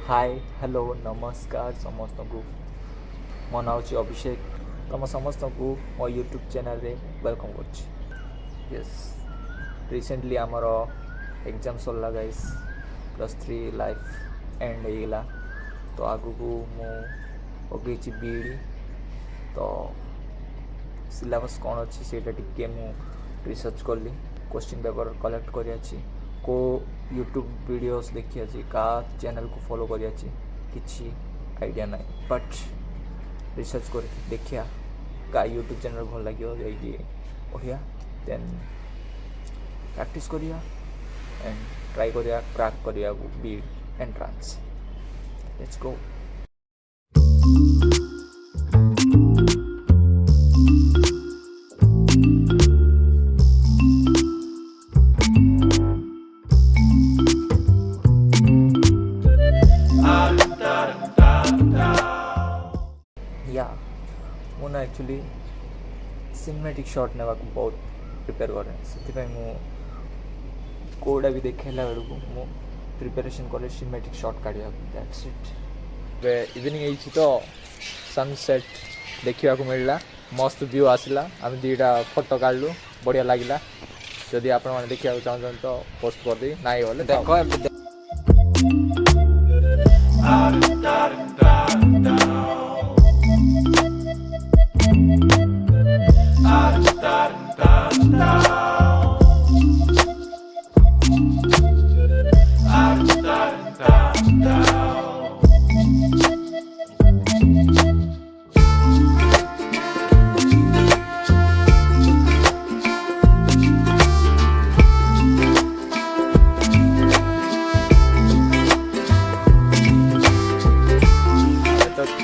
hi hello नमस्कार समस्त को मो ना हूँ अभिषेक तुम समस्त को मो यूट्यूब चैनल रे वेलकम कर यस रिसेंटली आमर एग्जाम सरला गाइस +3 लाइफ एंड होगा तो आगु को मु पकई बीडी तो सिलेबस कौन अच्छी से टे मु रिसर्च कली क्वेश्चन पेपर कलेक्ट कर को यूट्यूब वीडियोस देखी अच्छी का चैनल को फॉलो कर किसी आइडिया ना बट रिसर्च कर देखिया का यूट्यूब चैनल भल लगे जाइए पढ़िया देन प्रैक्टिस करिया एंड ट्राई करिया क्रैक करिया बीड एंट्रांस लेट्स गो या मुझे एक्चुअली सिनेमैटिक शॉट ने बहुत प्रिपेयर करें से कोड़ा भी देखला बेलू मु प्रिपरेशन करे सिनेमैटिक शॉट काढ़ा दैट्स इट इवनिंग होती तो सनसेट देखा मिलला मस्त व्यू आसला आम दीटा फोटो काढ़लु बढ़िया लगिला जदि आपण मैंने देखा चाहते तो पोस्ट कर दी ना बोले देख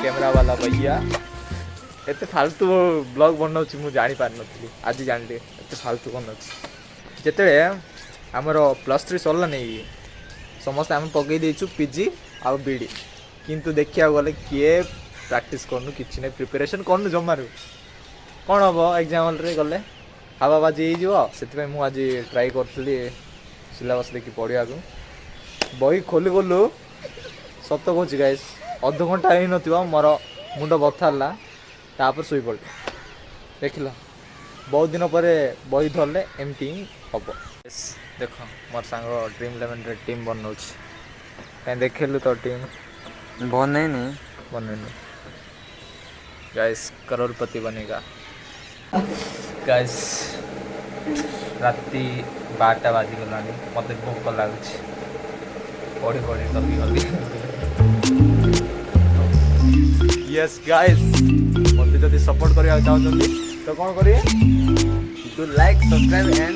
कैमरा वाला भैया एत फालतू ब्लॉग बनाऊँ मुझे जानी पार नी आज जान एत फालतू बनाऊँ जिते आमर +3 सरला नहीं समस्त आम पकई देचु पीजी आउ बीडी किंतु देखिया गले किए प्रैक्टिस करनु किछि नै प्रिपरेशन करनु जमारू कौन हम एग्जाम रे गले हावाबाजी से मु आज ट्राई करी सिलेबस देखी पढ़िया बही खोली गलु सत कह गाइस अध घंटा ही नथिबा मोर मुंड बथाला तापर सोई पड़ देख बहुत दिन पर बही धरले एमती हम देख मोर सांग ड्रीम 11 रे टीम बनाऊ कहीं देखेलु तो टीम बने गाइस करोड़पति बनेगा गाइस राति 12टा बाजिगला मत भोक लगुच पढ़ी पढ़ी तभी गली यस गाइस मत जब सपोर्ट करने चाहते तो कौन करिए to like, subscribe and